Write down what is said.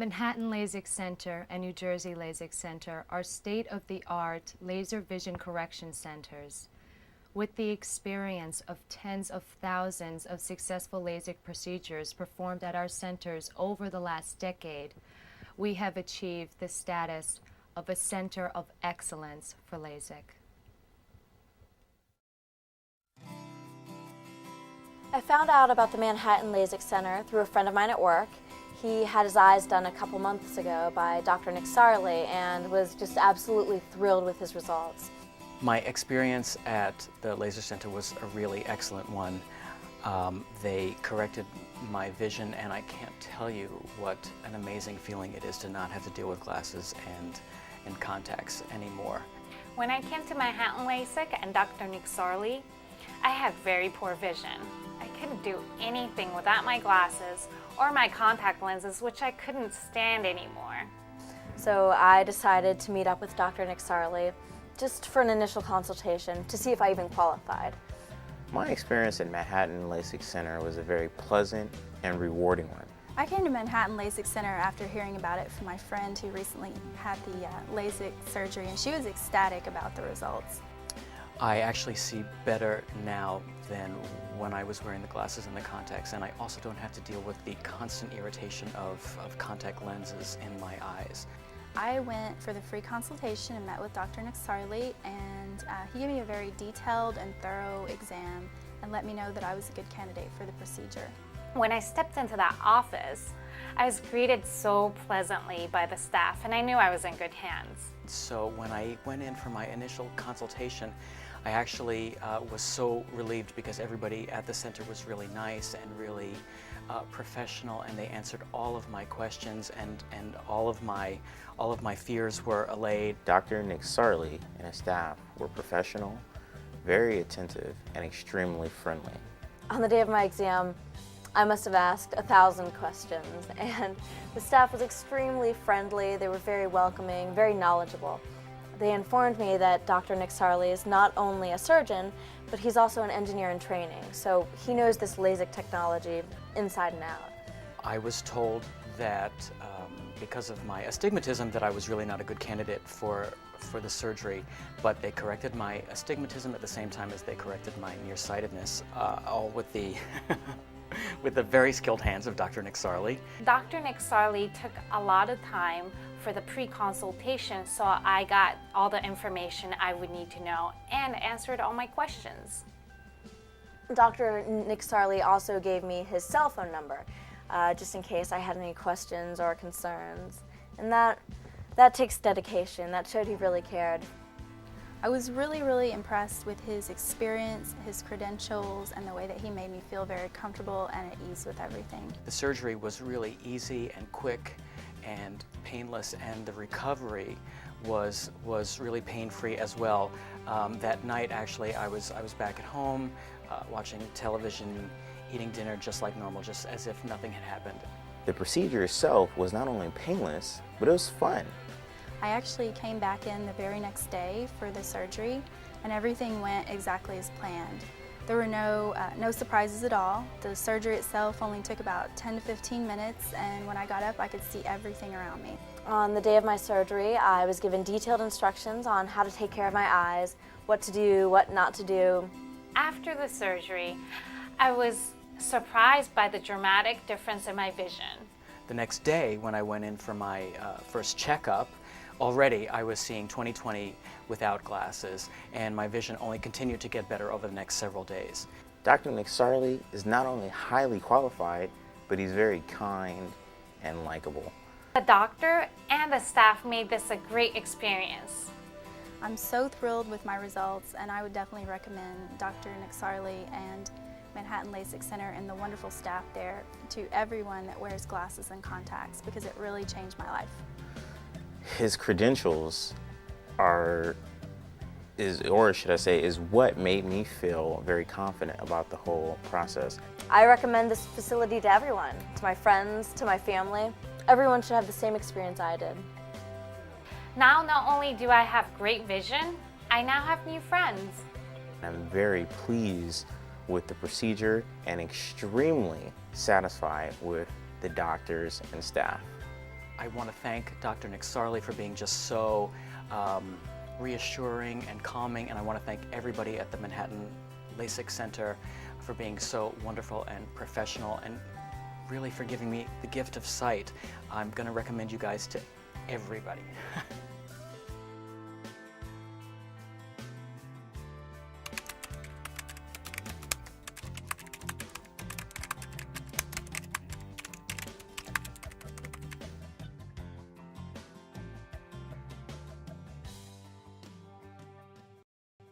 Manhattan LASIK Center and New Jersey LASIK Center are state-of-the-art laser vision correction centers. With the experience of tens of thousands of successful LASIK procedures performed at our centers over the last decade, we have achieved the status of a center of excellence for LASIK. I found out about the Manhattan LASIK Center through a friend of mine at work. He had his eyes done a couple months ago by Dr. Nick Sarley and was just absolutely thrilled with his results. My experience at the laser center was a really excellent one. They corrected my vision, and I can't tell you what an amazing feeling it is to not have to deal with glasses and contacts anymore. When I came to Manhattan LASIK and Dr. Nick Sarley, I had very poor vision. I couldn't do anything without my glasses or my contact lenses, which I couldn't stand anymore. So I decided to meet up with Dr. Nick Sarley just for an initial consultation to see if I even qualified. My experience at Manhattan LASIK Center was a very pleasant and rewarding one. I came to Manhattan LASIK Center after hearing about it from my friend who recently had the LASIK surgery, and she was ecstatic about the results. I actually see better now than when I was wearing the glasses and the contacts, and I also don't have to deal with the constant irritation of contact lenses in my eyes. I went for the free consultation and met with Dr. Nick Sarley, and he gave me a very detailed and thorough exam and let me know that I was a good candidate for the procedure. When I stepped into that office, I was greeted so pleasantly by the staff, and I knew I was in good hands. So when I went in for my initial consultation, I actually was so relieved because everybody at the center was really nice and really professional, and they answered all of my questions, and all of my fears were allayed. Dr. Nick Sarley and his staff were professional, very attentive, and extremely friendly. On the day of my exam, I must have asked 1,000 questions, and the staff was extremely friendly. They were very welcoming, very knowledgeable. They informed me that Dr. Nick Sarley is not only a surgeon, but he's also an engineer in training, so he knows this LASIK technology inside and out. I was told that because of my astigmatism that I was really not a good candidate for the surgery, but they corrected my astigmatism at the same time as they corrected my nearsightedness, all with the with the very skilled hands of Dr. Nick Sarley. Dr. Nick Sarley took a lot of time for the pre-consultation, so I got all the information I would need to know and answered all my questions. Dr. Nick Sarley also gave me his cell phone number, just in case I had any questions or concerns. And that takes dedication. That showed he really cared. I was really impressed with his experience, his credentials, and the way that he made me feel very comfortable and at ease with everything. The surgery was really easy and quick and painless, and the recovery was really pain-free as well. That night, actually, I was back at home, watching television, eating dinner just like normal, just as if nothing had happened. The procedure itself was not only painless, but it was fun. I actually came back in the very next day for the surgery, and everything went exactly as planned. There were no surprises at all. The surgery itself only took about 10 to 15 minutes, and when I got up, I could see everything around me. On the day of my surgery, I was given detailed instructions on how to take care of my eyes, what to do, what not to do. After the surgery, I was surprised by the dramatic difference in my vision. The next day, when I went in for my first checkup, already I was seeing 20/20 without glasses, and my vision only continued to get better over the next several days. Dr. Nick Sarley is not only highly qualified, but he's very kind and likable. The doctor and the staff made this a great experience. I'm so thrilled with my results, and I would definitely recommend Dr. Nick Sarley and Manhattan LASIK Center and the wonderful staff there to everyone that wears glasses and contacts, because it really changed my life. His credentials is what made me feel very confident about the whole process. I recommend this facility to everyone, to my friends, to my family. Everyone should have the same experience I did. Now, not only do I have great vision, I now have new friends. I'm very pleased with the procedure and extremely satisfied with the doctors and staff. I want to thank Dr. Nick Sarley for being just so reassuring and calming, and I want to thank everybody at the Manhattan LASIK Center for being so wonderful and professional and really for giving me the gift of sight. I'm going to recommend you guys to everybody.